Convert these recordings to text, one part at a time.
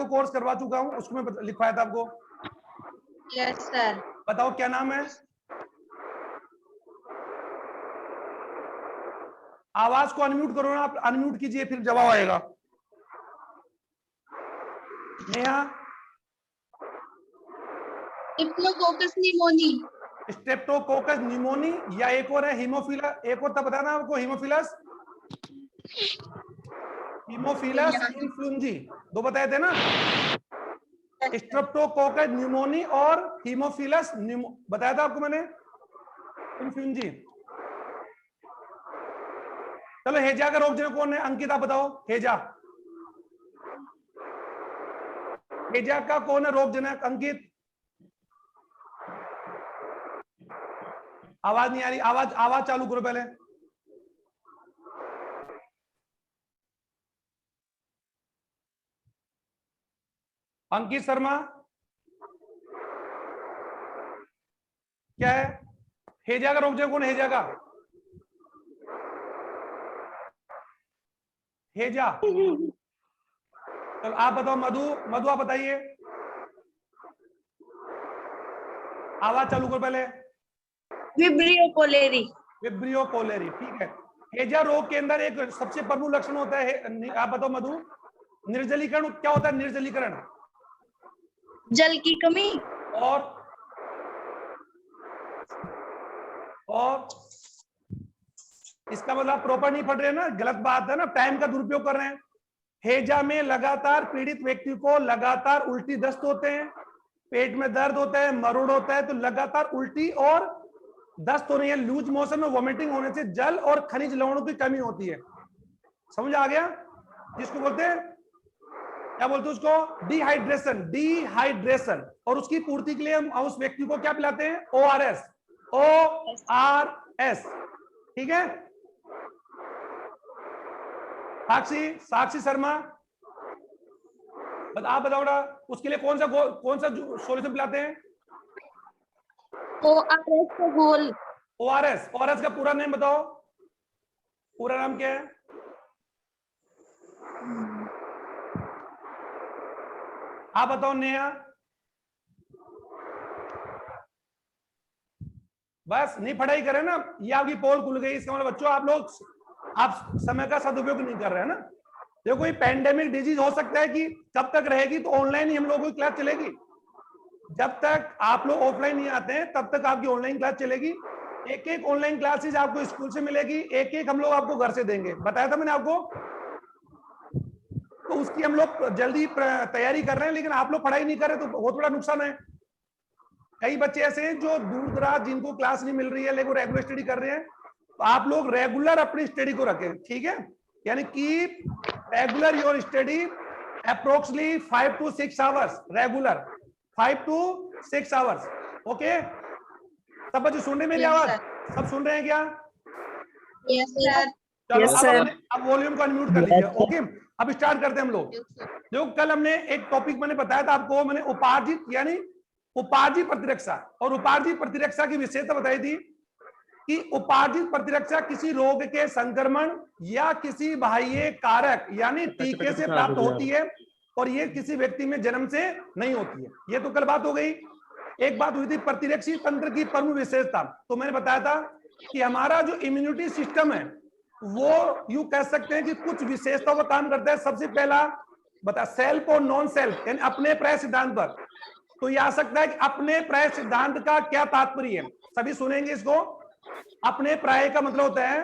आपको कोर्स करवा चुका हूँ, उसको मैं लिखवाया था आपको। Yes sir. बताओ क्या नाम है? आवाज को अनम्यूट करो ना, आप अनम्यूट कीजिए फिर जवाब आएगा। Neha? Streptococcus pneumoniae. Streptococcus pneumoniae, या एक और है हीमोफिलस, एक और था बताना आपको, हीमोफिलस, हीमोफिलस इन्फ्लुएंजी, दो बताए थे ना, स्ट्रेप्टोकोकस निमोनी और हीमोफिलस बताया था आपको मैंने, इन्फ्लुएंजी। चलो हेजा का रोगजनक कौन है? अंकिता बताओ, हेजा, हेजा का कौन है रोगजनक? अंकित, आवाज नहीं आ रही, आवाज आवाज चालू करो पहले। अंकित शर्मा क्या है? हेजा का रोगजनक कौन है? हेजा का, हेजा। चलो आप बताओ, मधु, मधु आप बताइए, आवाज चालू करो पहले। Vibrio cholerae. विब्रियो कोलेरी, ठीक है। हेजा रोग के अंदर एक सबसे प्रमुख लक्षण होता है, आप बताओ मधु, निर्जलीकरण। क्या होता है निर्जलीकरण? जल की कमी। और इसका मतलब प्रॉपर नहीं पढ़ रहे ना, गलत बात है ना, टाइम का दुरुपयोग कर रहे हैं। हेजा में लगातार पीड़ित व्यक्ति को लगातार उल्टी दस्त होते हैं, पेट में दर्द होता है, मरोड़ होता है, तो लगातार उल्टी और दस्त हो रही है, लूज मोशन में वोमिटिंग होने से जल और खनिज लवणों की कमी होती है। समझ आ गया? जिसको बोलते हैं, क्या बोलते हैं उसको? Dehydration, dehydration. और उसकी पूर्ति के लिए हम उस व्यक्ति को क्या पिलाते हैं? ORS, ORS, ठीक है। साक्षी, साक्षी शर्मा आप बताओ ना, उसके लिए कौन सा सोल्यूशन पिलाते हैं? ORS का घोल। ORS, ORS का पूरा नेम बताओ, पूरा नाम क्या है? आप बताओ नेहा। बस नहीं पढ़ाई करें ना, ये आपकी पोल खुल गई, इसका मतलब बच्चों आप लोग आप समय का सदुपयोग नहीं कर रहे हैं ना। देखो कोई पैंडेमिक डिजीज हो सकता है कि कब तक रहेगी, तो ऑनलाइन ही हम लोगों की क्लास चलेगी। जब तक आप लोग ऑफलाइन नहीं आते हैं तब तक आपकी ऑनलाइन क्लास चलेगी। एक एक ऑनलाइन क्लासेज आपको स्कूल से मिलेगी, एक एक हम लोग आपको घर से देंगे, बताया था मैंने आपको। तो उसकी हम लोग जल्दी तैयारी कर रहे हैं, लेकिन आप लोग पढ़ाई नहीं कर रहे तो बहुत बड़ा नुकसान है। कई बच्चे ऐसे हैं जो दूर दराज जिनको क्लास नहीं मिल रही है लेकिन रेगुलर स्टडी कर रहे हैं, तो आप लोग रेगुलर अपनी स्टडी को रखें, ठीक है। यानी keep regular your study approximately 5 to 6 hours, regular 5 to 6 hours, okay. सब बच्चे सुन रहे हैं मेरी आवाज? सब सुन रहे हैं क्या? Yes sir. चलो अब वॉल्यूम को अनम्यूट कर लीजिए, ओके। अब स्टार्ट करते हैं हम लोग। देखो कल हमने एक टॉपिक मैंने बताया था आपको, मैंने उपार्जित यानी उपार्जित प्रतिरक्षा और उपार्जित प्रतिरक्षा की विशेषता बताई थी कि उपार्जित प्रतिरक्षा किसी रोग के संक्रमण या किसी बाह्य कारक यानी टीके से प्राप्त होती है, और ये किसी व्यक्ति में जन्म से नहीं होती है। ये तो कल बात हो गई। एक बात हुई थी प्रतिरक्षी तंत्र की प्रमुख विशेषता, तो मैंने बताया था कि हमारा जो इम्यूनिटी सिस्टम है वो यूं कह सकते हैं कि कुछ विशेषताओं का काम करता है। सबसे पहला बता, सेल्फ और नॉन सेल्फ यानी अपने प्राय सिद्धांत पर। तो ये आ सकता है कि अपने प्राय सिद्धांत का क्या तात्पर्य है, सभी सुनेंगे इसको। अपने प्राय का मतलब होता है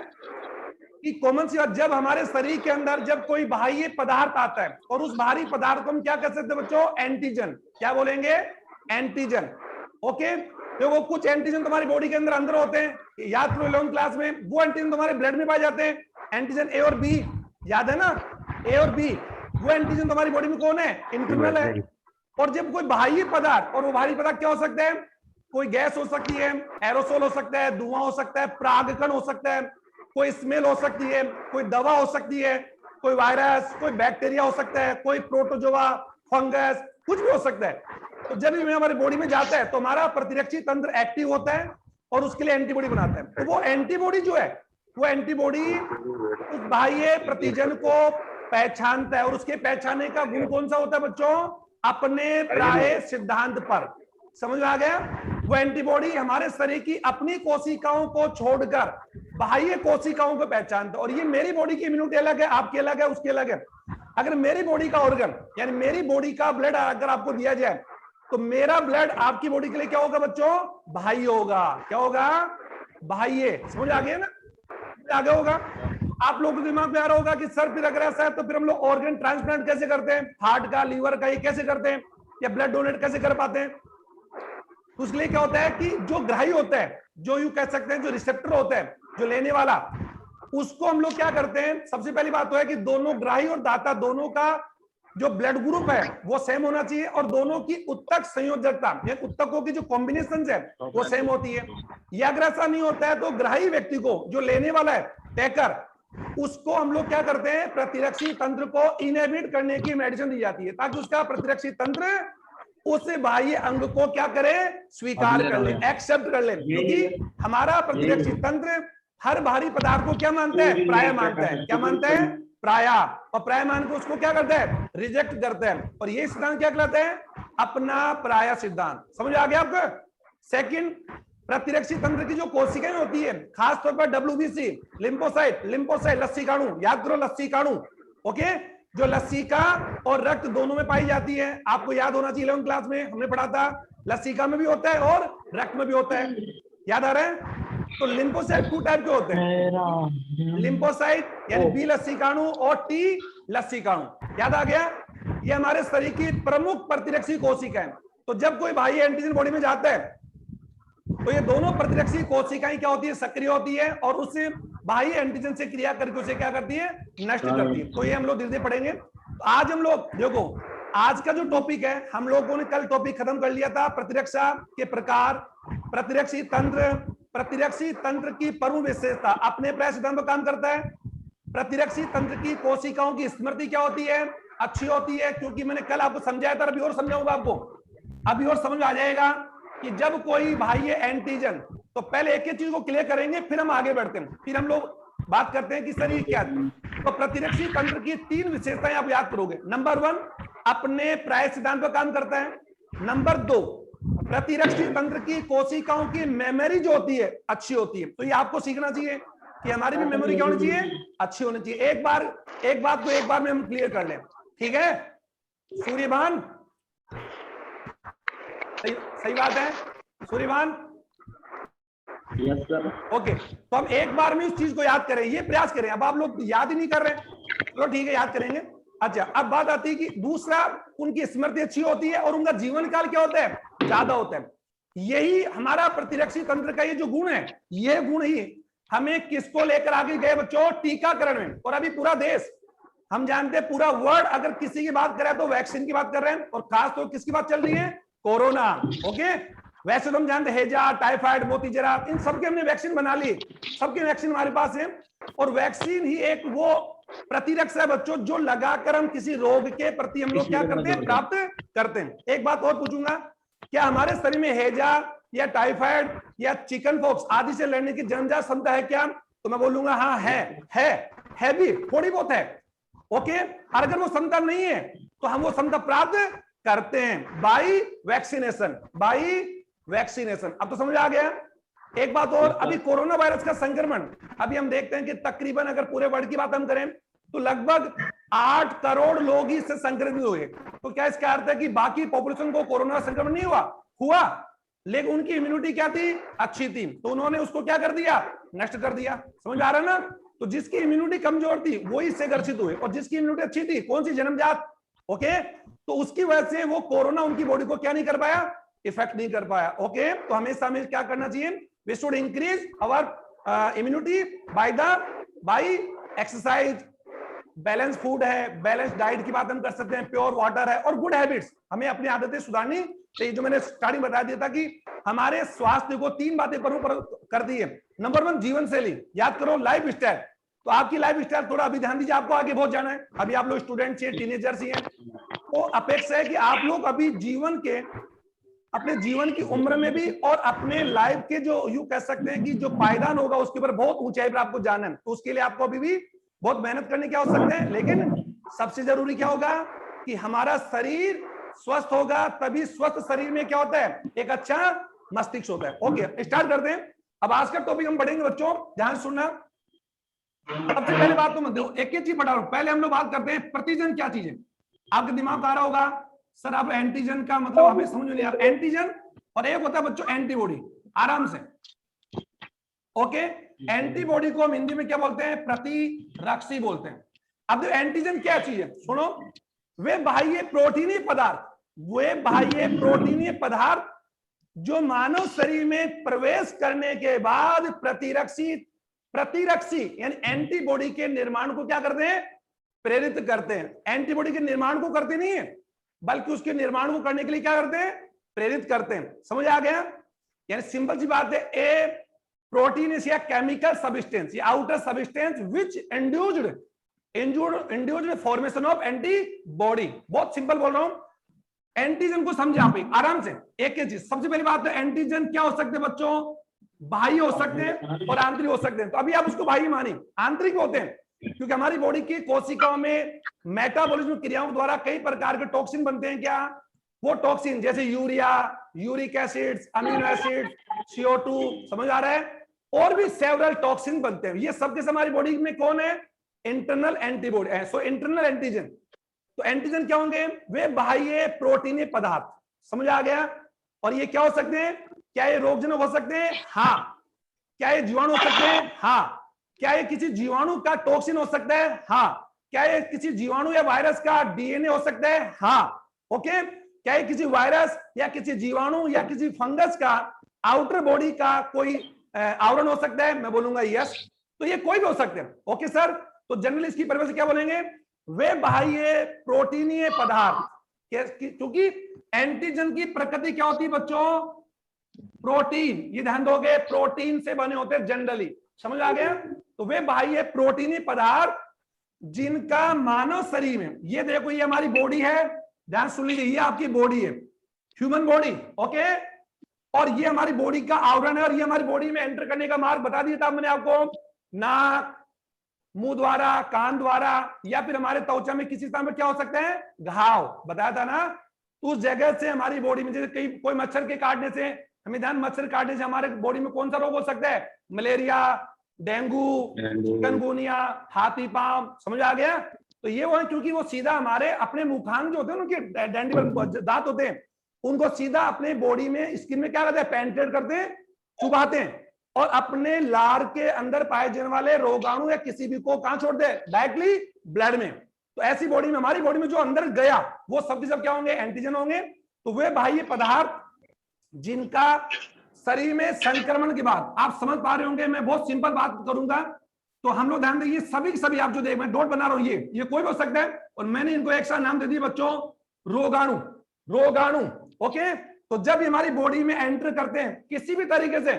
कि कॉमन सी बात, जब हमारे शरीर के अंदर जब कोई बाह्य पदार्थ आता है और उस बाहरी पदार्थ को हम क्या कह सकते हैं बच्चों? एंटीजन। क्या बोलेंगे? Antigen, okay. देखो कुछ एंटीजन तुम्हारी बॉडी के अंदर अंदर होते हैं, याद करो 11th क्लास में, वो एंटीजन तुम्हारे ब्लड में पाए जाते हैं, एंटीजन ए और बी, याद है ना? ए और बी, वो एंटीजन तुम्हारी बॉडी में कौन है? इंटरनल है। और जब कोई बाह्य पदार्थ, और वो बाहरी पदार्थ क्या हो सकता है? कोई गैस हो सकती है, एरोसोल हो सकता है, धुआं हो सकता है, परागकण हो सकता है, कोई स्मेल हो सकती है, कोई दवा हो सकती है, कोई वायरस, कोई बैक्टीरिया हो सकता है, कोई प्रोटोजोआ, फंगस, कुछ भी हो सकता है। तो जब ये हमारी बॉडी में जाता है तो हमारा प्रतिरक्षी तंत्र एक्टिव होता है और उसके लिए एंटीबॉडी बनाता है। तो वो एंटीबॉडी जो है, वो एंटीबॉडी उस बाह्य प्रतिजन को पहचानता है, और उसके पहचानने का गुण कौन सा होता है बच्चों? अपने प्राय सिद्धांत पर। समझ में आ गया? वो एंटीबॉडी हमारे शरीर की अपनी कोशिकाओं को छोड़कर बाह्य कोशिकाओं को पहचानता है। और ये मेरी बॉडी की इम्यूनिटी अलग है, आपकी अलग है, उसकी अलग है। अगर मेरी बॉडी का ऑर्गन यानी मेरी बॉडी का ब्लड अगर आपको दिया जाए तो मेरा ब्लड आपकी बॉडी के लिए क्या होगा बच्चों? बाह्य होगा। क्या होगा? बाह्य। समझ आ गया ना? आगे होगा। आप लोगों के दिमाग में आ रहा होगा कि सर फिर अगर ऐसा है तो फिर हम लोग ऑर्गन ट्रांसप्लांट कैसे करते हैं? हार्ट का, लीवर का, ये कैसे करते हैं? या ब्लड डोनेट कैसे कर पाते हैं? उसके लिए क्या होता है कि जो ग्राही होता है, जो यू कह सकते हैं जो रिसेप्टर होता है, जो लेने वाला, उसको हम लोग क्या करते हैं? सबसे पहली बात तो है कि दोनों ग्राही और दाता दोनों का जो ब्लड ग्रुप है वो सेम होना चाहिए, और दोनों की उत्तक संयोजकता या उत्तकों की जो कॉम्बिनेशन है वो सेम होती है। या अगर ऐसा नहीं होता है तो ग्राही व्यक्ति को, जो लेने वाला है टेकर, उसको हम लोग क्या करते हैं? प्रतिरक्षी तंत्र को इनहिबिट करने की मेडिसिन दी जाती है ताकि उसका प्रतिरक्षी तंत्र उस बाह्य अंग को क्या करे? स्वीकार कर ले, एक्सेप्ट कर ले। क्योंकि हमारा प्रतिरक्षी तंत्र हर भारी पदार्थ को क्या मानता है? प्राय मानता है। क्या मानता है? प्राया। और प्राय मान को उसको क्या करता है? रिजेक्ट करता है। और ये सिद्धांत क्या कहलाता है? अपना प्राय सिद्धांत। समझ आ गया आपको? सेकंड, प्रतिरक्षी तंत्र की जो कोशिकाएं होती है, खासतौर पर WBC, लिम्फोसाइट, लस्सीकाणु, याद करो लस्सीकाणु, ओके, जो लस्सिका और रक्त दोनों में पाई जाती है। आपको याद होना चाहिए 11वीं क्लास में हमने पढ़ा था, लस्सिका में भी होता है और रक्त में भी होता है। याद आ रहा है? तो लिम्फोसाइट 2 टाइप के होते हैं, लिम्फोसाइट यानी बी लस्सीकाणु और टी लस्सीकाणु। याद आ गया? ये हमारे शरीर की प्रमुख प्रतिरक्षी कोशिका है। तो जब कोई बाह्य एंटीजन बॉडी में जाता है तो ये दोनों प्रतिरक्षी कोशिकाएं क्या होती है? सक्रिय होती है, और उससे बाह्य एंटीजन से क्रिया करके उसे क्या करती है? नष्ट करती है। तो ये हम लोग धीरे धीरे पढ़ेंगे। तो आज हम लोग देखो, आज का जो टॉपिक है, हम लोगों ने कल टॉपिक खत्म कर लिया था प्रतिरक्षा के प्रकार, प्रतिरक्षी तंत्र की प्रमुख विशेषता, अपने प्राय सिद्धांत पर काम करता है। प्रतिरक्षी तंत्र की कोशिकाओं की स्मृति क्या होती है? अच्छी होती है। क्योंकि मैंने कल आपको समझाया था, अभी और समझाऊंगा आपको, अभी और समझ आ जाएगा कि जब कोई बाह्य एंटीजन, तो पहले एक एक चीज को क्लियर करेंगे, फिर हम आगे बढ़ते हैं, फिर हम लोग बात करते हैं कि सर ये क्या है। तो प्रतिरक्षी तंत्र की 3 विशेषताएं आप याद करोगे। नंबर 1, अपने प्राय सिद्धांत पर काम करता है। नंबर 2, प्रतिरक्षी तंत्र की कोशिकाओं की मेमोरी जो होती है अच्छी होती है। तो ये आपको सीखना चाहिए कि हमारी भी मेमोरी क्या होनी चाहिए? अच्छी होनी चाहिए। एक बात को एक बार में हम क्लियर कर लें, ठीक है? सूर्यभान, सही बात है सूर्यभान? Yes sir. ओके, तो हम एक बार में उस चीज को याद करें, ये प्रयास करें। अब आप लोग याद ही नहीं कर रहे, चलो ठीक है, याद करेंगे। अच्छा, अब बात आती है कि दूसरा, उनकी स्मृति अच्छी होती है और उनका जीवन काल क्या होता है? ज्यादा होता है। यही हमारा प्रतिरक्षी तंत्र का ये जो गुण है, ये गुण ही हमें किसको लेकर आगे गए बच्चों? टीकाकरण में। और अभी पूरा देश, हम जानते हैं पूरा वर्ल्ड अगर किसी की बात करें तो वैक्सीन की बात कर रहे हैं, और खास तौर किसकी बात चल रही है? कोरोना। ओके, वैसे तो हम जानते हैं हैजा, टाइफाइड, मोतीजरा, इन सबके हमने वैक्सीन बना ली, सबके वैक्सीन हमारे पास है। और वैक्सीन ही एक वो प्रतिरक्षा है बच्चों, जो लगाकर हम किसी रोग के प्रति हम लोग क्या करते हैं? प्राप्त करते हैं। एक बात और पूछूंगा, क्या हमारे शरीर में हैजा या टाइफाइड या चिकन पॉक्स आदि से लड़ने की जन्मजात क्षमता है क्या? तो मैं बोलूंगा हाँ है भी, थोड़ी बहुत है। ओके, और अगर वो क्षमता नहीं है तो हम वो क्षमता प्राप्त करते हैं बाई वैक्सीनेशन। अब तो समझ आ गया। एक बात और, अभी कोरोना वायरस का संक्रमण अभी हम देखते हैं कि तकरीबन अगर पूरे वर्ल्ड की बात हम करें तो लगभग 8 करोड़ लोग ही इससे संक्रमित हुए। तो क्या इसका अर्थ है कि बाकी पॉपुलेशन को कोरोना संक्रमण नहीं हुआ, लेकिन उनकी इम्यूनिटी क्या थी? अच्छी थी, तो उन्होंने उसको क्या कर दिया? नष्ट कर दिया। समझ आ रहा है ना? तो जिसकी इम्यूनिटी कमजोर थी वो इससे ग्रसित हुए, और जिसकी इम्यूनिटी अच्छी थी, कौन सी? जन्मजात। ओके, तो उसकी वजह से वो कोरोना उनकी बॉडी को क्या नहीं कर पाया? इफेक्ट नहीं कर पाया। ओके, तो हमेशा हमें क्या करना चाहिए? We should increase our immunity by exercise, balance food है, बैलेंस डाइट की बात हम कर सकते हैं, प्योर वाटर है, और गुड हैबिट्स। हमें अपनी आदतें सुधारनी चाहिए। जो मैंने स्टार्टिंग बता दिया था कि हमारे स्वास्थ्य को 3 बातें कर दी है। नंबर 1 जीवन शैली, याद करो, लाइफ स्टाइल। तो आपकी लाइफ स्टाइल थोड़ा अभी ध्यान दीजिए, आपको आगे बहुत जाना है। अभी आप लोग स्टूडेंट्स हैं, टीनेजर्स ही हैं, तो अपेक्षा है कि आप लोग अभी अपने जीवन की उम्र में भी और अपने लाइफ के जो यू कह सकते हैं कि जो पायदान होगा उसके ऊपर बहुत ऊंचाई पर आपको जाना है। तो उसके लिए आपको अभी भी बहुत मेहनत करने की आवश्यकता है, लेकिन सबसे जरूरी क्या होगा कि हमारा शरीर स्वस्थ होगा, तभी स्वस्थ शरीर में क्या होता है, एक अच्छा मस्तिष्क होता है। ओके, स्टार्ट करते हैं। अब आज का टॉपिक हम पढ़ेंगे बच्चों, ध्यान से सुनना। सबसे पहले बात तो मत दो, एक एक चीज पढ़ा रहा हूं। पहले हम लोग बात करते हैं प्रतिजन क्या चीज है। आपके दिमाग आ रहा होगा सर अब एंटीजन का मतलब हमें समझ में नहीं आ रहा। एंटीजन और एक होता है बच्चों एंटीबॉडी। आराम से, ओके। एंटीबॉडी को हम हिंदी में क्या बोलते हैं, प्रतिरक्षी बोलते हैं। अब जो एंटीजन क्या चीज है सुनो, वे बाह्य प्रोटीनीय पदार्थ, वे बाह्य प्रोटीनीय पदार्थ जो मानव शरीर में प्रवेश करने के बाद प्रतिरक्षी यानी एंटीबॉडी के निर्माण को क्या करते हैं, प्रेरित करते हैं। एंटीबॉडी के निर्माण को करते नहीं है, बल्कि उसके निर्माण को करने के लिए क्या करते हैं, प्रेरित करते हैं। समझ आ गया? यानी सिंपल सी बात है, ए प्रोटीन इज या केमिकल सब्सटेंस या outer substance which induced formation of antibody. बहुत सिंपल बोल रहा हूं। एंटीजन को समझे आप आराम से। एक चीज सबसे पहली बात, तो एंटीजन क्या हो सकते हैं बच्चों, बाह्य हो सकते हैं और आंतरिक हो सकते हैं। तो अभी आप उसको बाह्य मानी, आंतरिक होते हैं क्योंकि हमारी बॉडी की कोशिकाओं में मेटाबॉलिज्म क्रियाओं द्वारा कई प्रकार के टॉक्सिन बनते हैं। क्या वो टॉक्सिन, जैसे urea, uric acid, amino acid, CO2, समझ आ रहा है, और भी सेवरल टॉक्सिन बनते हैं। ये सब के हमारी बॉडी में कौन है, इंटरनल एंटीबॉडी है। सो इंटरनल एंटीजन, तो एंटीजन क्या होंगे, वे बाह्य प्रोटीनीय पदार्थ। समझ आ गया? और ये क्या हो सकते हैं, क्या ये रोगजनक हो सकते हैं, हाँ। क्या ये जीवाणु हो सकते हैं, हाँ। क्या ये किसी जीवाणु का टॉक्सिन हो सकता है, हाँ। क्या ये किसी जीवाणु या वायरस का DNA हो सकता है, हाँ। ओके, क्या ये किसी वायरस या किसी जीवाणु या किसी फंगस का आउटर बॉडी का कोई आवरण हो सकता है, मैं बोलूंगा यस। तो ये कोई भी हो सकते हैं। ओके सर, तो जनरली इसकी परिभाषा क्या बोलेंगे, वे बाह्य प्रोटीनीय पदार्थ। क्योंकि एंटीजन की प्रकृति क्या होती है बच्चों, प्रोटीन। ये ध्यान दोगे, प्रोटीन से बने होते हैं जनरली। समझ आ गया? तो वे बाह्य प्रोटीनीय पदार्थ जिनका मानव शरीर में, ये देखो ये हमारी बॉडी है, ध्यान सुन लीजिए, ये आपकी बॉडी है, ह्यूमन बॉडी। ओके, और ये हमारी बॉडी का आवरण है, और ये हमारी बॉडी में एंटर करने का मार्ग बता दिया था मैंने आपको, नाक, मुंह द्वारा, कान द्वारा, या फिर हमारे त्वचा में किसी तरह में क्या हो सकता है, घाव, बताया था ना। तो उस जगह से हमारी बॉडी में, जैसे कोई मच्छर के काटने से, हमें ध्यान, मच्छर काटने से हमारे बॉडी में कौन सा रोग हो सकता है, मलेरिया, डेंगू, चिकनगुनिया, हाथी पांव। समझ आ गया? तो ये वो है क्योंकि वो सीधा हमारे अपने मुखांग जो होते हैं, उनके डेंटिबल दांत होते हैं, उनको सीधा अपने बॉडी में, स्किन में क्या करते हैं, पेनिट्रेट करते हैं, चुभाते हैं, और अपने लार के अंदर पाए जाने वाले रोगाणु या किसी भी को कहां छोड़ दे, डायरेक्टली ब्लड में। तो ऐसी बॉडी में, हमारी बॉडी में जो अंदर गया, वो सब के सब क्या होंगे, एंटीजन होंगे। तो वे बाह्य पदार्थ जिनका शरीर में संक्रमण के बाद, आप समझ पा रहे होंगे, मैं बहुत सिंपल बात करूंगा, तो हम लोग ध्यान देंगे, सभी सभी आप जो देख, मैं नोट बना रहा हूं, ये कोई भी हो सकता है, और मैंने इनको एक सा नाम दे दिया बच्चों, रोगाणु। रोगाणु, ओके। तो जब ये हमारी बॉडी में एंटर करते हैं किसी भी तरीके से,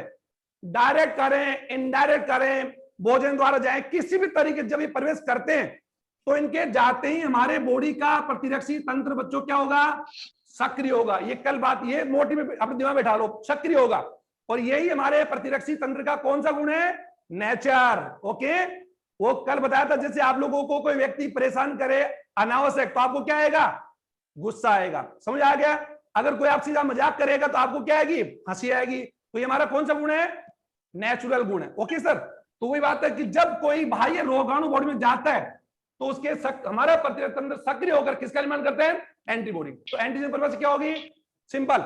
डायरेक्ट करें, इनडायरेक्ट करें, भोजन द्वारा जाए, किसी भी तरीके जब ये प्रवेश करते हैं, तो इनके जाते ही हमारे बॉडी का प्रतिरक्षी तंत्र बच्चों क्या होगा, सक्रिय होगा। ये कल बात, ये मोटी में अपने दिमाग में बैठा लो, सक्रिय होगा। और यही हमारे प्रतिरक्षी तंत्र का कौन सा गुण है, नेचर। ओके, वो कल बताया था, जैसे आप लोगों को कोई व्यक्ति परेशान करे अनावश्यक, तो आपको क्या आएगा, गुस्सा आएगा। समझ आ गया? अगर कोई आपसे मजाक करेगा तो आपको क्या आएगी, हंसी आएगी। तो ये हमारा कौन सा गुण है, नेचुरल गुण है। ओके सर, तो वही बात है कि जब कोई बाह्य रोगाणु बॉडी में जाता है, तो उसके हमारा प्रतिरक्षी तंत्र सक्रिय होकर किसका निर्माण करते हैं, एंटीबॉडी। तो एंटीजन परिभाषा क्या होगी, सिंपल,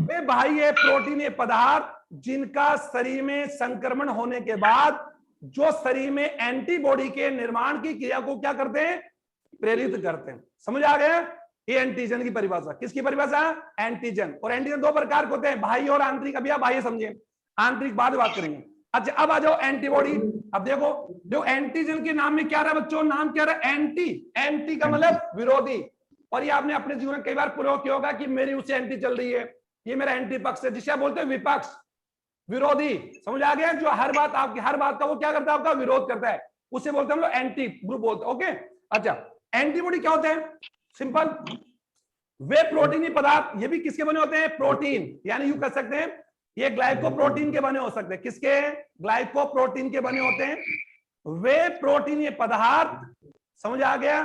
वे बाह्य प्रोटीनीय पदार्थ जिनका शरीर में संक्रमण होने के बाद जो शरीर में एंटीबॉडी के निर्माण की क्रिया को क्या करते हैं, प्रेरित करते हैं। समझ आ गया? ये एंटीजन की परिभाषा। किसकी परिभाषा, एंटीजन। और एंटीजन दो प्रकार के होते हैं, बाह्य और आंतरिक। अभी आप बाह्य समझिए, आंतरिक बाद बात करेंगे। अच्छा, अब आ जाओ एंटीबॉडी। अब देखो, जो एंटीजन के नाम में क्या रहा बच्चों, नाम क्या रहा, एंटी। एंटी का मतलब विरोधी। और ये आपने अपने जीवन में कई बार प्रयोग किया होगा कि मेरी उससे एंटी चल रही है, ये मेरा एंटी पक्ष है, जिसे आप बोलते हैं विपक्ष, विरोधी। समझ आ गया? जो हर बात आपकी, हर बात का वो क्या करता है, आपका विरोध करता है, उसे बोलते हैं हम लोग एंटी ग्रुप बोलते हैं। ओके, अच्छा, एंटीबॉडी क्या होते हैं, सिंपल, वे प्रोटीनी पदार्थ, ये भी किसके बने होते हैं, प्रोटीन। यानी यूं कह सकते हैं ये ग्लाइकोप्रोटीन के बने हो सकते हैं। किसके, ग्लाइकोप्रोटीन के बने होते हैं। वे प्रोटीन पदार्थ समझ आ गया?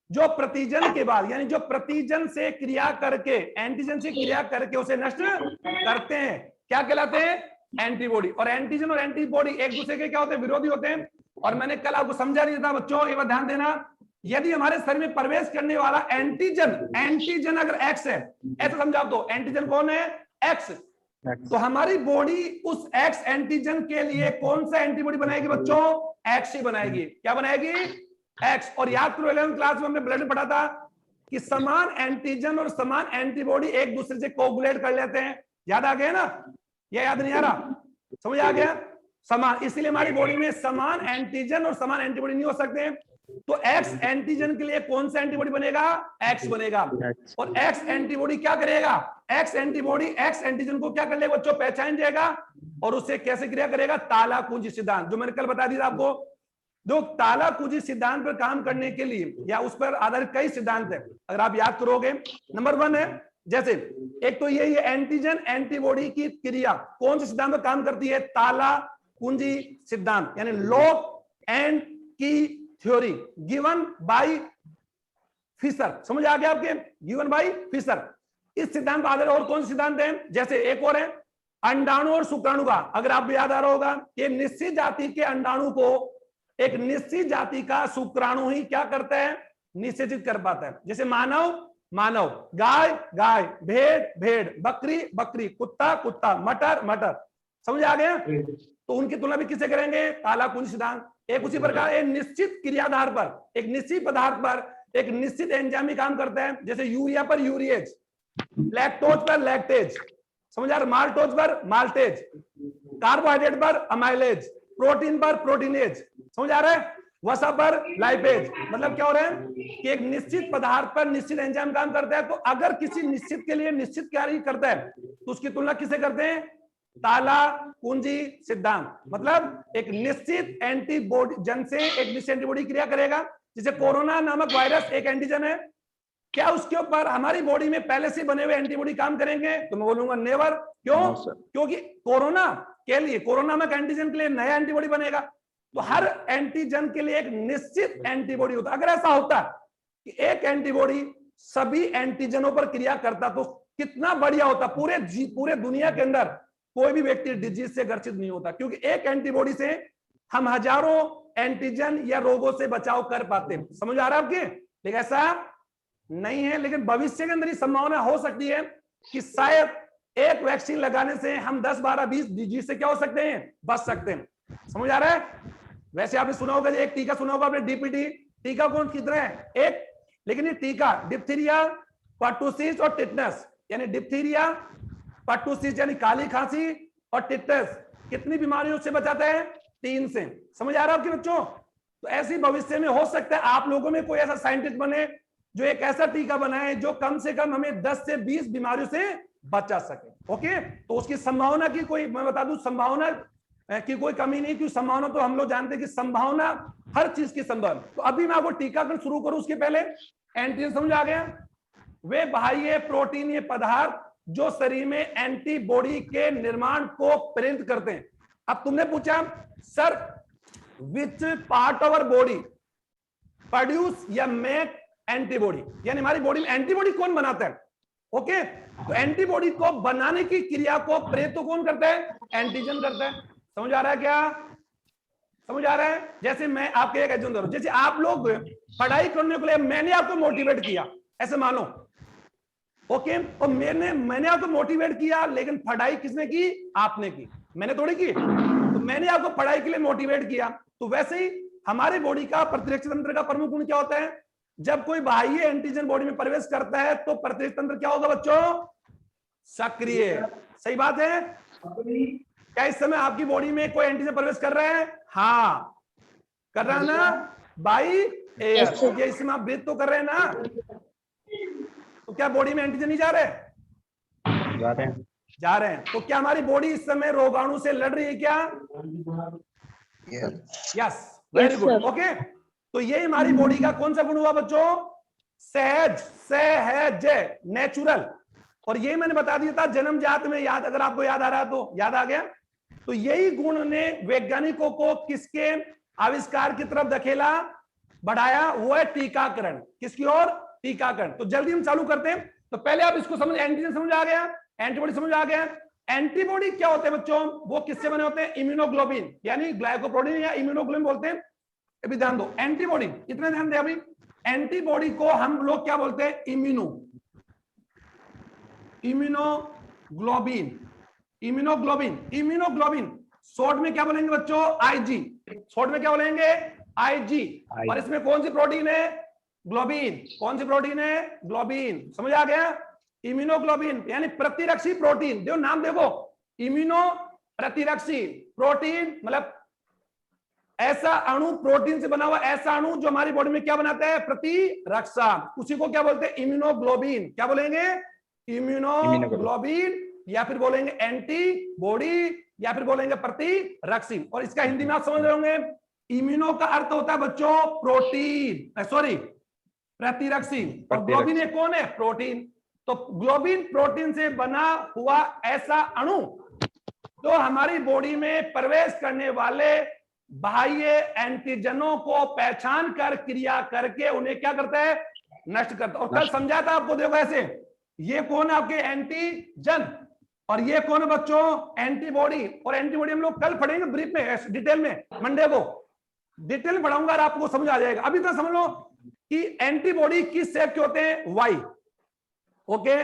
जो प्रतिजन के बाद, यानी जो प्रतिजन से क्रिया करके, एंटीजन से क्रिया करके उसे नष्ट करते हैं, क्या कहलाते हैं? एंटीबॉडी। और एंटीजन और एंटीबॉडी एक दूसरे के क्या होते हैं? विरोधी होते हैं। और मैंने कल आपको समझा नहीं था बच्चों, एक बार ध्यान देना, यदि हमारे शरीर में प्रवेश करने वाला एंटीजन अगर एक्स है, ऐसा समझा दो, एंटीजन कौन है? एक्स। तो हमारी बॉडी उस एक्स एंटीजन के लिए कौन सा एंटीबॉडी बनाएगी बच्चों? एक्स ही बनाएगी। क्या बनाएगी? एक्स। और याद करो 11th क्लास में हमने ब्लड में पढ़ा था कि समान एंटीजन और समान एंटीबॉडी एक दूसरे से कोगुलेट कर लेते हैं। याद आ गया ना? या याद नहीं आ रहा? समझ आ गया? समान, इसलिए हमारी बॉडी में समान एंटीजन और समान एंटीबॉडी नहीं हो सकते। तो एक्स एंटीजन के लिए कौन सा एंटीबॉडी बनेगा? एक्स बनेगा। और एक्स एंटीबॉडी क्या करेगा? एक्स एंटीबॉडी एक्स एंटीजन को क्या कर लेगा बच्चों? पहचान जाएगा और उससे कैसे क्रिया करेगा? ताला कुंजी सिद्धांत, जो मैंने कल बता दिया आपको। जो ताला कुंजी सिद्धांत पर काम करने के लिए, या उस पर आधारित कई सिद्धांत है, अगर आप याद करोगे। नंबर 1 है, जैसे एक तो ये एंटीजन एंटीबॉडी की क्रिया कौन से सिद्धांत पर काम करती है? ताला कुंजी सिद्धांत, यानी lock and key theory given by Fisher. समझ आ गया आपके? Given by Fisher. इस सिद्धांत पर आधारित और कौन से सिद्धांत हैं? जैसे एक और है अंडाणु और शुक्राणु का। अगर आपको याद आ रहा होगा कि निश्चित जाति के अंडाणु को एक निश्चित जाति का शुक्राणु ही क्या करता है? निषेचित कर पाता है। जैसे मानव मानव, गाय गाय, भेड़ भेड़, बकरी बकरी, कुत्ता कुत्ता, मटर मटर। समझ आ गया? तो उनकी तुलना भी किससे करेंगे? ताला कुंजी सिद्धांत। एक उसी प्रकार एक निश्चित क्रियाधार पर, एक निश्चित पदार्थ पर एक निश्चित एंजाइम काम करता है। जैसे यूरिया पर यूरिएज, लैक्टोज पर लैक्टेज, समझ आ रहा? माल्टोज पर माल्टेज, कार्बोहाइड्रेट पर अमाइलेज, प्रोटीन पर प्रोटीनेज, समझ आ रहा है? वसा पर लाइपेज। मतलब क्या हो रहा है कि एक निश्चित पदार्थ पर निश्चित एंजाइम काम करता है। तो अगर किसी निश्चित के लिए निश्चित कार्य करता है तो उसकी तुलना किससे करते हैं? ताला कुंजी सिद्धांत। मतलब एक निश्चित एंटीबॉडी जन से एक निश्चित एंटीबॉडी क्रिया करेगा। जैसे कोरोना नामक वायरस एक एंटीजन है, क्या उसके ऊपर हमारी बॉडी में पहले से बने हुए एंटीबॉडी काम करेंगे? तो मैं बोलूंगा नेवर। क्यों? क्योंकि कोरोना के लिए, कोरोना नामक एंटीजन के लिए नया एंटीबॉडी बनेगा। तो हर एंटीजन के लिए एक निश्चित एंटीबॉडी होता। अगर ऐसा होता कि एक एंटीबॉडी सभी एंटीजनों पर क्रिया करता तो कितना बढ़िया होता। पूरे दुनिया के अंदर कोई भी व्यक्ति डिजीज से ग्रसित नहीं होता, क्योंकि एक एंटीबॉडी से हम हजारों एंटीजन या रोगों से बचाव कर पाते हैं। समझ आ रहा है आपके? लेकिन ऐसा नहीं है। लेकिन भविष्य के अंदर ये संभावना हो सकती है कि शायद एक वैक्सीन लगाने से हम 10 12 20 डिजीज से क्या हो सकते हैं? बच सकते हैं। समझ आ रहा है? वैसे आपने सुना होगा, एक टीका सुना होगा आपने, डीपीटी टीका। कौन कितना है? एक। लेकिन ये टीका डिप्थीरिया, पर्टुसिस और टिटनस, यानी डिप्थीरिया, पर्टुसिस यानी काली खांसी और टिटनस कितनी बीमारियों से बचाता है? 3 से। समझ आ रहा है आपके बच्चों? तो ऐसी भविष्य में हो सकता है आप लोगों में कोई ऐसा साइंटिस्ट बने जो एक ऐसा टीका बनाए जो कम से कम हमें 10 से 20 बीमारियों से बचा सके। ओके? तो उसकी संभावना की कोई, मैं बता दूं, संभावना की कोई कमी नहीं, क्योंकि संभावना तो हम लोग जानते हैं कि संभावना हर चीज की संभव। तो अभी मैं आपको टीकाकरण शुरू करूं उसके पहले एंटीजन समझ आ गया? वे बाह्य प्रोटीन ये पदार्थ जो शरीर में एंटीबॉडी के निर्माण को प्रेरित करते हैं। अब तुमने पूछा sir which part of our body produce या मेक एंटीबॉडी, यानी हमारी बॉडी में एंटीबॉडी कौन बनाता है? ओके? तो एंटीबॉडी को बनाने की क्रिया को प्रेरित तो कौन करता है? एंटीजन करता है। समझ आ रहा है क्या? समझ आ रहा है? जैसे मैं आपके एक एग्जांपल दूं, जैसे आप लोग पढ़ाई करने के लिए मैंने आपको मोटिवेट किया, ऐसे मानो। ओके? और मैंने आपको मोटिवेट किया, लेकिन पढ़ाई किसने की? आपने की, मैंने थोड़ी की। तो मैंने आपको पढ़ाई के लिए मोटिवेट किया। तो वैसे ही हमारे बॉडी का प्रतिरक्षा तंत्र का प्रमुख गुण क्या होता है? जब कोई बाह्य एंटीजन बॉडी में प्रवेश करता है तो प्रतिरक्षा तंत्र क्या होगा बच्चों? सक्रिय। सही बात है? क्या इस समय आपकी बॉडी में कोई एंटीजन प्रवेश कर रहा है? हाँ, कर रहा है ना? By air. तो इस समय आप ब्रीथ तो कर रहे हैं ना? तो क्या बॉडी में एंटीजन नहीं जा रहे? जा रहे हैं। तो क्या हमारी बॉडी इस समय रोगाणु से लड़ रही है क्या? Yes, very good. ओके? तो ये हमारी बॉडी का कौन सा गुण हुआ बच्चों? सहज, सहज, नेचुरल। और ये मैंने बता दिया था जन्मजात में, याद, अगर आपको याद आ रहा है तो याद आ गया। तो यही गुण ने वैज्ञानिकों को किसके आविष्कार की तरफ धकेला? बढ़ाया, वो है टीकाकरण। किसकी ओर? टीकाकरण। तो जल्दी हम चालू करते हैं। तो पहले आप इसको समझ, एंटीजन समझ आ गया, एंटीबॉडी समझ आ गया। एंटीबॉडी क्या होते हैं बच्चों? वो किससे बने होते हैं? इम्यूनोग्लोबिन यानी ग्लाइकोप्रोटीन या इम्यूनोग्लोबिन बोलते हैं। अभी ध्यान दो, एंटीबॉडी, इतना ध्यान दे अभी। एंटीबॉडी को हम लोग क्या बोलते हैं? इम्यूनोग्लोबिन। इम्यूनोग्लोबिन शॉर्ट में क्या बोलेंगे बच्चों? आईजी। शॉर्ट में क्या बोलेंगे? आईजी। और इसमें कौन सी प्रोटीन है? ग्लोबिन। कौन सी प्रोटीन है? ग्लोबिन। समझ आ गया? इम्यूनोग्लोबिन यानी प्रतिरक्षी प्रोटीन। देखो नाम देखो, इम्यूनो प्रतिरक्षी प्रोटीन, मतलब ऐसा अणु, प्रोटीन से बना हुआ ऐसा अणु जो हमारी बॉडी में क्या बनाता है? प्रतिरक्षा। उसी को क्या बोलते हैं? इम्यूनोग्लोबिन। क्या बोलेंगे? इम्यूनोग्लोबिन, या फिर बोलेंगे एंटीबॉडी, या फिर बोलेंगे प्रतिरक्षी। और इसका हिंदी में आप समझ रहे होंगे, इम्यूनो का अर्थ होता है बच्चों प्रोटीन, सॉरी प्रतिरक्षी, और ग्लोबिन एक कौन है? प्रोटीन। तो ग्लोबिन प्रोटीन से बना हुआ ऐसा अणु जो हमारी बॉडी में प्रवेश करने वाले बाह्य एंटीजनों को पहचान कर क्रिया करके उन्हें क्या करता है? नष्ट करता है। और कल समझा था आपको, देखो ऐसे, ये कौन है आपके? एंटीजन, और ये कौन है बच्चों? एंटीबॉडी। और एंटीबॉडी हम लोग कल पढ़ेंगे ब्रीफ में, डिटेल में, मंडे को डिटेल में पढ़ाऊंगा और आपको समझ आ जाएगा। अभी तो समझ लो कि एंटीबॉडी किस शेप के होते हैं? वाई। ओके,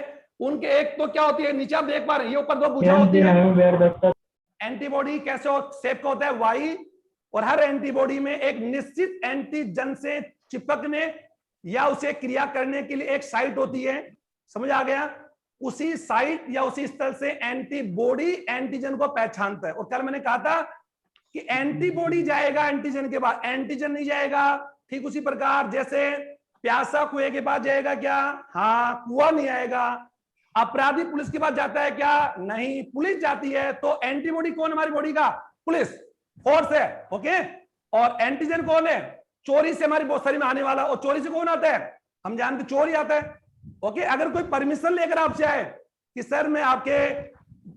उनके एक तो क्या होती है, नीचे आप देख पा रहे हैं, ये ऊपर दो भुजा होती है। एंटीबॉडी कैसे शेप का होता है? वाई। और हर एंटीबॉडी में एक निश्चित एंटीजन से चिपकने या उसे क्रिया करने के लिए एक साइट होती है। समझ आ गया? उसी साइट या उसी स्थल से एंटीबॉडी एंटीजन को पहचानता है। और कल मैंने कहा था कि एंटीबॉडी जाएगा एंटीजन के बाद, एंटीजन नहीं जाएगा। ठीक उसी प्रकार जैसे प्यासा कुएं के पास जाएगा क्या? हाँ, कुआं नहीं आएगा। अपराधी पुलिस के पास जाता है क्या? नहीं, पुलिस जाती है। तो एंटीबॉडी कौन हमारी बॉडी का? पुलिस फोर्स है। ओके, और एंटीजन कौन है? चोरी से हमारी शरीर में आने वाला। और चोरी से कौन आता है? हम जानते, चोर ही आता है। ओके, अगर कोई परमिशन लेकर आपसे आए कि सर मैं आपके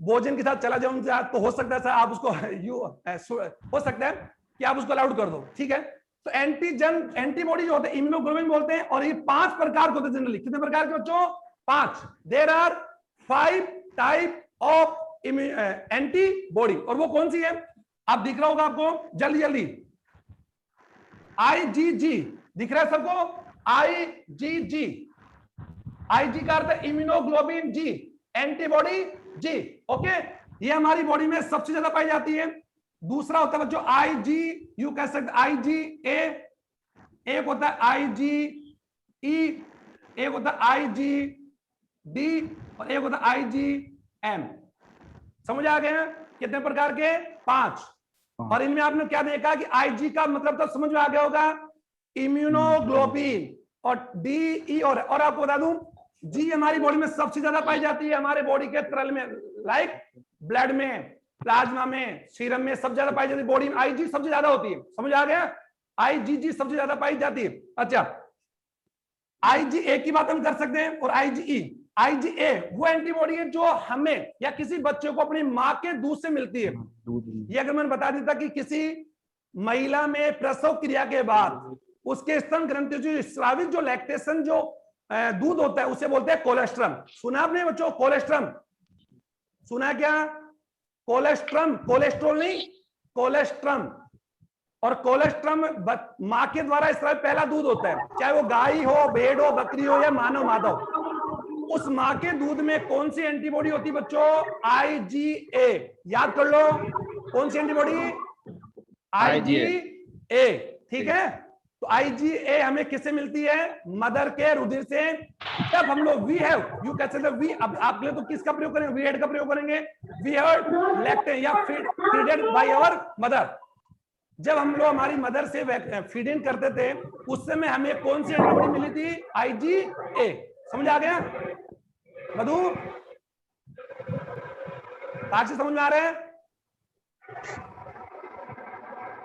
भोजन के साथ चला जाऊंगा, तो हो सकता है सर आप उसको हो सकता है कि आप उसको अलाउड कर दो। ठीक है, तो एंटीजन, एंटीबॉडी जो होते हैं इम्यूनोग्लोबिन बोलते हैं। और ये 5 प्रकार के होते हैं जनरली। कितने प्रकार के बच्चों? 5। There are 5 type of antibody. और वो कौन सी है? आप दिख रहा होगा आपको, जल्दी जल्दी। आईजीजी दिख रहा है सबको? आईजीजी, आईजी का अर्थ है इम्यूनोग्लोबिन जी, एंटीबॉडी जी। ओके, ये हमारी बॉडी में सबसे ज्यादा पाई जाती है। दूसरा होता है बच्चों आईजी, यू कह सकते आईजी ए, एक होता है आईजी ई, एक होता है आईजी डी, और एक होता है आईजी एम। समझ आ गया? कितने प्रकार के? 5। और इनमें आपने क्या देखा कि आईजी का मतलब तो समझ में आ गया होगा, इम्यूनोग्लोबिन। और डी ई, और आपको बता दूं, जी हमारी बॉडी में सबसे ज्यादा पाई जाती है हमारे बॉडी के तरल में, लाइक ब्लड में, प्लाज्मा में, सीरम में सब ज्यादा पाई जाती है। बॉडी में आईजी सबसे ज्यादा होती है। समझ आ गया? आईजीजी सबसे ज्यादा पाई जाती है। अच्छा, आईजीए की बात हम कर सकते हैं, और आईजीई। आईजीए वो एंटीबॉडी है जो हमें या किसी बच्चे को अपनी मां के दूध से मिलती है। ये अगर मैंने बता देता कि किसी महिला में प्रसव क्रिया के बाद उसके स्तन ग्रंथि जो स्रावित जो लैक्टेशन जो दूध होता है उसे बोलते हैं कोलेस्ट्रम। सुना आपने बच्चों? कोलेस्ट्रम सुना क्या? कोलेस्ट्रम, कोलेस्ट्रॉल नहीं, कोलेस्ट्रम। और कोलेस्ट्रम मां के द्वारा स्रावित पहला दूध होता है, चाहे वो गाय हो, भेड़ हो, बकरी हो या मानव माधव। उस मां के दूध में कौन सी एंटीबॉडी होती है बच्चों? आईजीए। याद कर लो, कौन सी एंटीबॉडी? आईजीए। ठीक है, तो आईजीए हमें किससे मिलती है? मदर के रुधिर से। जब हम लोग we have, you can say we, अब आप ले तो किसका प्रयोग करेंगे? वी हैड का प्रयोग करेंगे। वी हैव लैक्टेड या फीडेड बाय आवर मदर। जब हम लोग हमारी मदर से फीडिंग करते थे उस समय हमें कौन सी एंटीबॉडी मिली थी? आईजीए। समझ आ गया मधु? आज से समझ में आ रहा है?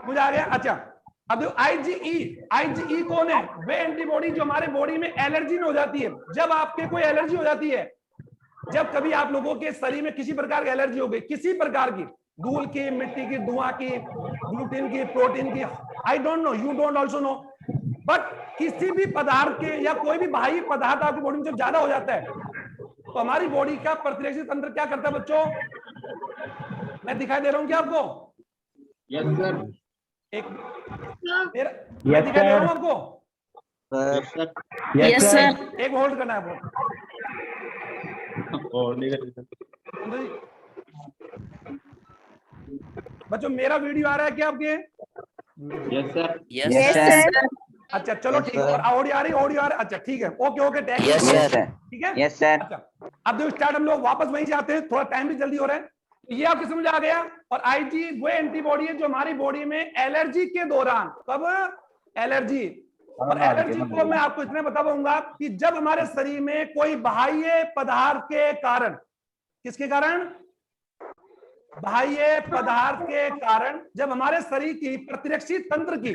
समझ आ गया? अच्छा, अब आईजीई, आईजीई कौन है? वे एंटीबॉडी जो हमारे बॉडी में एलर्जी में हो जाती है। जब आपके कोई एलर्जी हो जाती है, जब कभी आप लोगों के शरीर में किसी प्रकार की एलर्जी हो गई, किसी प्रकार की, धूल की, मिट्टी की, धुआं की, ग्लूटेन की, प्रोटीन की, I don't know, you don't also know, but किसी भी पदार्थ के या कोई भी बाह्य पदार्थ आपकी बॉडी में जब ज्यादा हो जाता है तो हमारी बॉडी का प्रतिरक्षी तंत्र क्या करता है बच्चों? मैं दिखाई दे रहा हूं क्या आपको? Yes, sir. एक मेरा मैं दिखाई दे रहा हूं आपको? Yes, sir. यस सर एक होल्ड करना है आपको। बच्चों मेरा वीडियो आ रहा है क्या आपके? Yes, sir. Yes yes sir sir अच्छा चलो ठीक है। और ऑडियो आ रही है? ऑडियो आ रहा है? अच्छा ठीक है, okay okay tag yes sir ठीक है। यस सर अच्छा अब जो स्टार्ट हम लोग वापस वहीं जाते हैं, थोड़ा टाइम भी जल्दी हो रहा है। तो ये आपकी समझ आ गया। और आईजी वो एंटीबॉडी है जो हमारी बॉडी में एलर्जी के दौरान, कब एलर्जी, और एलर्जी को मैं आपको इतना बता पाऊंगा कि जब हमारे शरीर में कोई बाह्य पदार्थ के कारण, किसके कारण? बाह्य पदार्थ के कारण जब हमारे शरीर की प्रतिरक्षी तंत्र की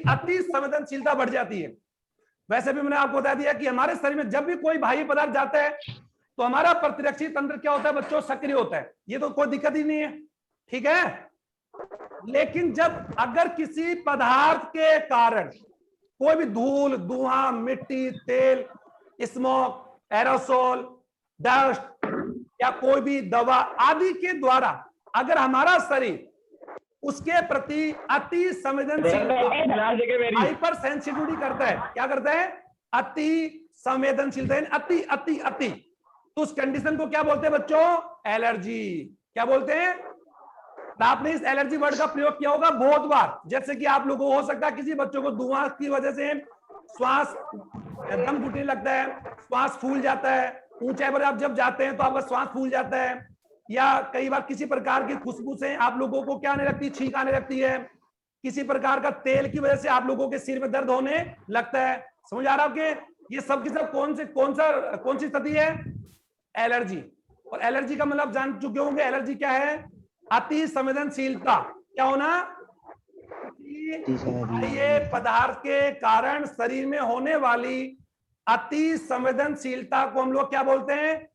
अति संवेदनशीलता बढ़ जाती है। वैसे भी मैंने आपको बता दिया कि हमारे शरीर में जब भी कोई बाह्य पदार्थ जाता है तो हमारा प्रतिरक्षी तंत्र क्या होता है बच्चों? सक्रिय होता है। ये तो कोई दिक्कत ही नहीं है, ठीक है। लेकिन जब अगर किसी पदार्थ के कारण कोई भी धूल, धुआं, मिट्टी, तेल, स्मोक, एरोसोल, डस्ट या कोई भी दवा आदि के द्वारा अगर हमारा शरीर उसके प्रति अति संवेदनशील, हाइपर सेंसिटिविटी करता है, क्या करता है? अति संवेदनशीलता, अति अति अति, तो उस कंडीशन को क्या बोलते हैं बच्चों? एलर्जी। क्या बोलते हैं? आपने इस एलर्जी वर्ड का प्रयोग किया होगा बहुत बार। जैसे कि आप लोगों को हो सकता है किसी बच्चों को धुआं की वजह से श्वास दम घुटने लगता है, श्वास फूल जाता है, ऊंचाई पर आप जब जाते हैं तो आपका श्वास फूल जाता है, या कई बार किसी प्रकार की खुशबू से आप लोगों को क्या आने लगती है? छींक आने लगती है। किसी प्रकार का तेल की वजह से आप लोगों के सिर में दर्द होने लगता है। समझ आ रहा है आपके? ये सब की सब कौन सी स्थिति है? एलर्जी। और एलर्जी का मतलब जान चुके होंगे, एलर्जी क्या है? अति संवेदनशीलता। क्या होना? ये पदार्थ के कारण शरीर में होने वाली अति संवेदनशीलता को हम लोग क्या बोलते हैं?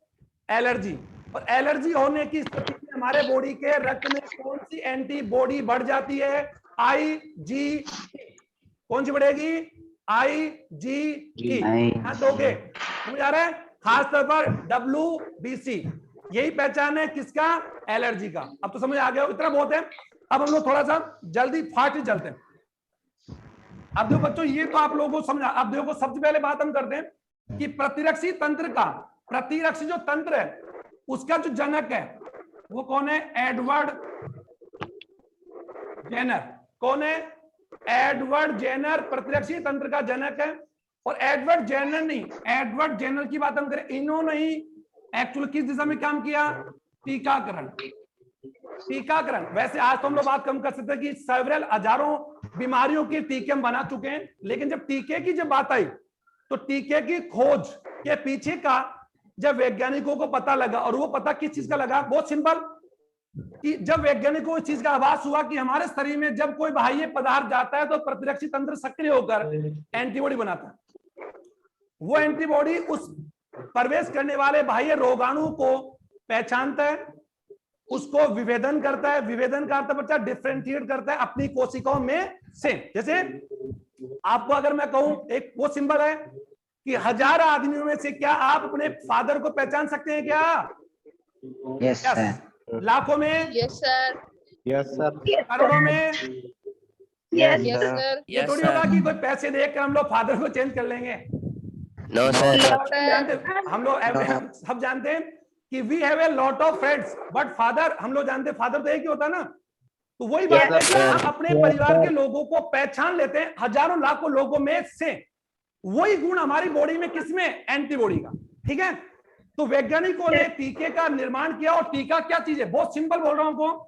एलर्जी। और एलर्जी होने की स्थिति में हमारे बॉडी के रक्त में कौन सी एंटीबॉडी बढ़ जाती है? IgE। कौन सी बढ़ेगी? IgE। दोगे समझ आ रहा है? खासतौर पर WBC, यही पहचान है किसका? एलर्जी का। अब तो समझ आ गया, इतना बहुत है। अब हम लोग थोड़ा सा जल्दी फास्ट चलते हैं। अब देखो बच्चों, ये तो आप लोगों को समझा। अब देखो सबसे पहले बात हम करते हैं कि प्रतिरक्षी तंत्र का, प्रतिरक्षी जो तंत्र है उसका जो जनक है वो कौन है? Edward Jenner. कौन है? एडवर्ड जेनर प्रतिरक्षी तंत्र का जनक है। और एडवर्ड जेनर नहीं, एडवर्ड जेनर की बात हम करें, इन्होंने ही एक्चुअली किस दिशा में काम किया? टीकाकरण। टीकाकरण। वैसे आज तो हम लोग बात कम कर सकते हैं कि सेवरल हजारों बीमारियों के टीके हम बना चुके हैं, लेकिन जब टीके की जब बात आई तो टीके की खोज के पीछे का जब वैज्ञानिकों को पता लगा, और वो पता किस चीज का लगा? बहुत सिंपल, कि जब वैज्ञानिकों को इस चीज का आभास हुआ कि हमारे शरीर में जब कोई बाह्य पदार्थ जाता है तो प्रतिरक्षी तंत्र सक्रिय होकर एंटीबॉडी बनाता है। वो एंटीबॉडी उस प्रवेश करने वाले बाह्य रोगाणु को पहचानता है, उसको विभेदन करता है। विभेदन का अर्थ बच्चा डिफरेंशिएट करता है अपनी कोशिकाओं में से। जैसे आपको अगर मैं कहूं, एक वो सिंबल है कि 1000 आदमियों में से क्या आप अपने फादर को पहचान सकते हैं क्या? यस सर लाखों में? Yes sir Yes, sir. करोड़ों में? यस यस सर ये थोड़ी होगा कि कोई पैसे देकर हम लोग फादर को चेंज कर लेंगे। नो सर हम लोग सब जानते हैं कि we have a lot of friends but father, हम लोग जानते हैं फादर तो एक ही होता है ना। तो वही बात है कि हम अपने परिवार के लोगों को पहचान लेते हैं हजारों लाखों लोगों में से। वही गुण हमारी बॉडी में किसमें? एंटीबॉडी का। ठीक है, तो वैज्ञानिकों ने टीके का निर्माण किया। और टीका क्या चीज है? बहुत सिंपल बोल रहा हूं आपको।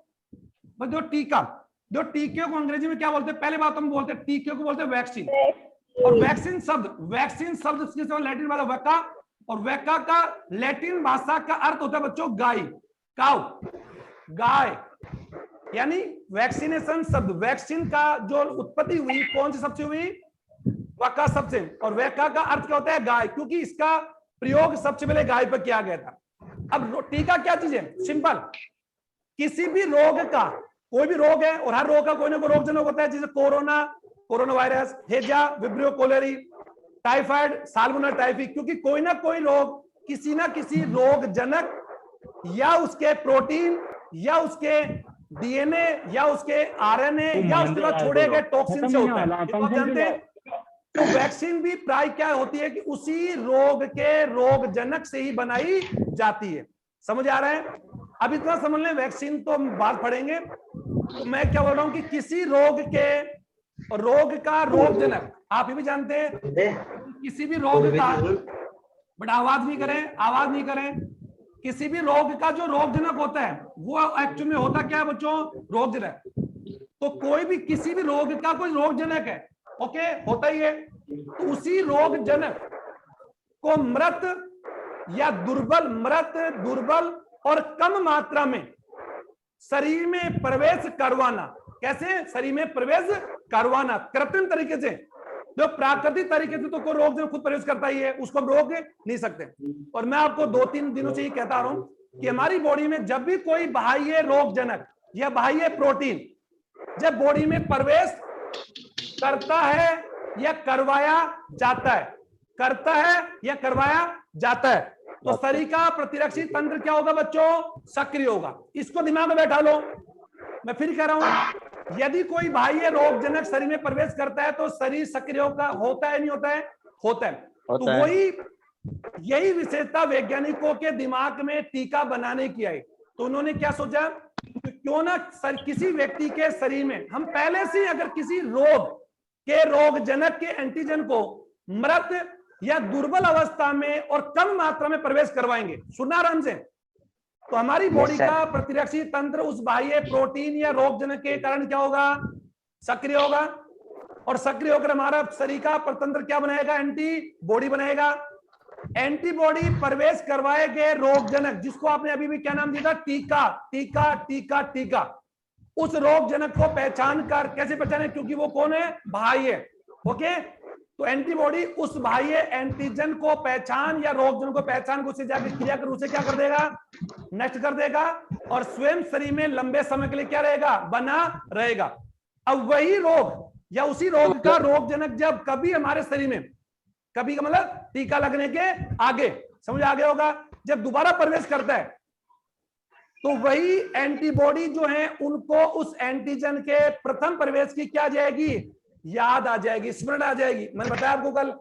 जो टीका, जो टीके को अंग्रेजी में क्या बोलते हैं? पहले बात हम बोलते हैं टीके को बोलते हैं वैक्सीन। और वैक्सीन शब्द किससे? लैटिन भाषा वैका, और वैका का लैटिन भाषा का अर्थ होता है बच्चों गाय, काउ, गाय। यानी वैक्सीनेशन शब्द, वैक्सीन का जो उत्पत्ति हुई कौन से शब्द से हुई? वैका शब्द से। और वैका का अर्थ क्या होता है? गाय, क्योंकि इसका प्रयोग सबसे पहले गाय पर किया गया था। अब टीका क्या चीज है? सिंपल, किसी भी रोग का, कोई भी रोग है और हर रोग का कोई ना कोई रोगजनक होता है। जैसे कोरोना वायरस, हेजा, Vibrio cholerae, typhoid, Salmonella typhi, क्योंकि कोई ना कोई रोग किसी ना किसी रोग जनक या उसके प्रोटीन या उसके डीएनए या उसके आरएनए या उसके बाद छोड़े गए टॉक्सिन से होता है। तो आप जानते हैं तो वैक्सीन भी प्राय क्या होती है कि उसी रोग के रोग जनक से ही बनाई जाती है। समझ आ रहा है? अब इतना समझ लें, वैक्सीन तो हम बात पढ़ेंगे। तो मैं क्या बोल रहा हूं कि किसी रोग के रोग का रोग जनक, आप ये भी जानते हैं किसी भी रोग का, बट आवाज नहीं करें, आवाज नहीं करें, किसी भी रोग का जो रोग जनक होता है वो एक्चुअल में होता क्या है बच्चों? रोग जनक। तो कोई भी किसी भी रोग का कोई रोग जनक है, ओके, होता ही है। तो उसी रोग जनक को मृत या दुर्बल और कम मात्रा में शरीर में प्रवेश करवाना। कैसे? शरीर में प्रवेश करवाना कृत्रिम तरीके से। जो प्राकृतिक तरीके से तो कोई रोग जनक खुद प्रवेश करता ही है, उसको हम रोक नहीं सकते। और मैं आपको 2-3 दिनों से ही कहता रहा हूं कि हमारी बॉडी में जब भी कोई बाह्य रोग जनक या बाह्य प्रोटीन जब बॉडी में प्रवेश करता है या करवाया जाता है, तो शरीर का प्रतिरक्षी तंत्र क्या होगा बच्चों? सक्रिय होगा। इसको दिमाग में बैठा लो। मैं फिर कह रहा हूं, यदि कोई बाह्य रोग जनक शरीर में प्रवेश करता है तो शरीर सक्रिय होता है नहीं होता है? होता है। तो यही विशेषता वैज्ञानिकों के दिमाग में टीका बनाने की आई। तो उन्होंने क्या सोचा कि क्यों ना किसी व्यक्ति के शरीर में हम पहले से अगर किसी रोग जनक के एंटीजन को मृत या दुर्बल अवस्था में और कम मात्रा में प्रवेश करवाएंगे, सुनना आराम से, तो हमारी बॉडी का प्रतिरक्षी तंत्र उस बाह्य प्रोटीन या रोग जनक के कारण क्या होगा? सक्रिय होगा। और सक्रिय होकर हमारा शरीर का प्रतंत्र क्या बनाएगा? एंटीबॉडी बनाएगा। एंटीबॉडी प्रवेश करवाए गए रोग जनक, जिसको आपने अभी भी क्या नाम दिया था? टीका। उस रोग जनक को पहचान कर, कैसे पहचाने? क्योंकि वो कौन है? बाह्य। ओके, तो एंटीबॉडी उस बाह्य एंटीजन को पहचान या रोग जनक को पहचान को उसे जाकर क्रिया कर उसे क्या कर देगा? नष्ट कर देगा और स्वयं शरीर में लंबे समय के लिए क्या रहेगा? बना रहेगा। अब वही रोग या उसी रोग का रोग जनक जब कभी हमारे शरीर में, कभी का मतलब टीका लगने के आगे, समझ आ गया होगा, जब दोबारा प्रवेश करता है तो वही एंटीबॉडी जो है उनको उस एंटीजन के प्रथम प्रवेश की क्या जाएगी? याद आ जाएगी, स्मरण आ जाएगी। मैंने बताया आपको कल।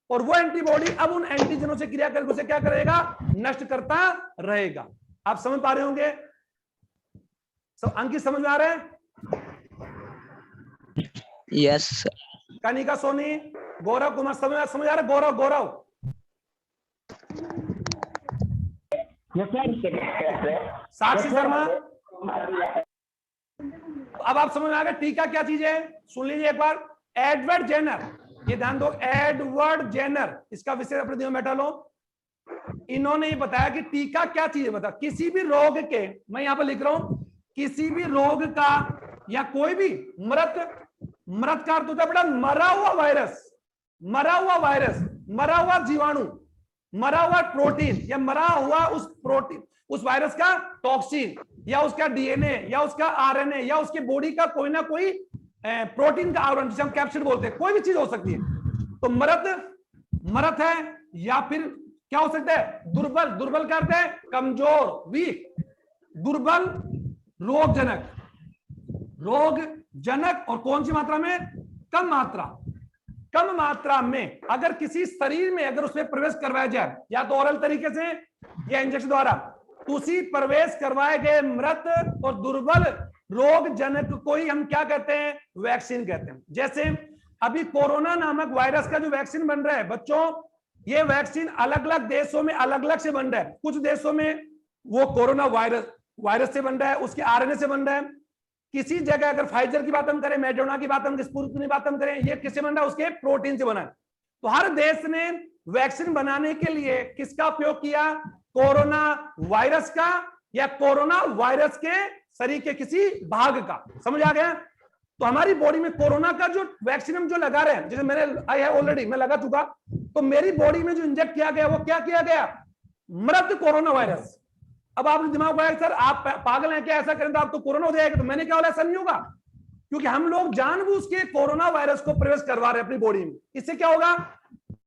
और वो एंटीबॉडी अब उन एंटीजनों से क्रिया करके उसे क्या करेगा? नष्ट करता रहेगा। आप समझ पा रहे होंगे? अंकित समझ में आ रहा है? Yes sir. कनिका सोनी, गौरव कुमार समझ आ रहा है? गौरव साक्षी शर्मा, अब आप समझ में आ गया टीका क्या चीज है? सुन लीजिए एक बार। एडवर्ड जेनर, ये ध्यान दो, एडवर्ड जेनर, इसका विषय अपने दिमाग में बैठा लो। इन्होंने ये बताया कि टीका क्या चीज है। बता, किसी भी रोग के, मैं यहां पर लिख रहा हूं, किसी भी रोग का या कोई भी मृत का अर्थ होता है बेटा मरा हुआ वायरस, मरा हुआ जीवाणु, मरा हुआ प्रोटीन या मरा हुआ उस वायरस का टॉक्सिन या उसका डीएनए या उसका आरएनए या उसके बॉडी का कोई ना कोई प्रोटीन का आवरण, जिसे हम कैप्सिड बोलते हैं, कोई भी चीज हो सकती है। तो मृत है या फिर क्या हो सकता है? दुर्बल का अर्थ है कमजोर, वीक। दुर्बल, रोग जनक और कौन सी मात्रा में? कम मात्रा में। अगर किसी शरीर में अगर उसमें प्रवेश करवाया जाए या तो ओरल तरीके से या इंजेक्शन द्वारा, तो उसी प्रवेश करवाए गए मृत और दुर्बल रोग जनक को ही हम क्या कहते हैं? वैक्सीन कहते हैं। जैसे अभी कोरोना नामक वायरस का जो वैक्सीन बन रहा है बच्चों, ये वैक्सीन अलग अलग देशों में अलग अलग से बन रहा है। कुछ देशों में वो कोरोना वायरस से बन रहा है, उसके आरएनए से बन रहा है। किसी जगह अगर फाइजर की बात हम करें, मेडोना की बात हम स्पुतनिक की बात हम करें, ये किससे बन रहा है? उसके प्रोटीन से बना है। तो हर देश ने वैक्सीन बनाने के लिए किसका उपयोग किया? कोरोना वायरस का या कोरोना वायरस के शरीर के किसी भाग का। समझ आ गया? तो हमारी बॉडी में कोरोना का जो वैक्सीन हम जो लगा रहे हैं, जैसे मैं लगा चुका, तो मेरी बॉडी में जो इंजेक्ट किया गया वो क्या किया गया? मृत कोरोना वायरस। अब आपने दिमाग में, सर आप पागल हैं क्या? ऐसा करें तो आपको कोरोना हो जाएगा। तो मैंने क्या बोला? ऐसा नहीं होगा। क्योंकि हम लोग जानबूझ के कोरोना वायरस को प्रवेश करवा रहे हैं अपनी बॉडी में। इससे क्या होगा,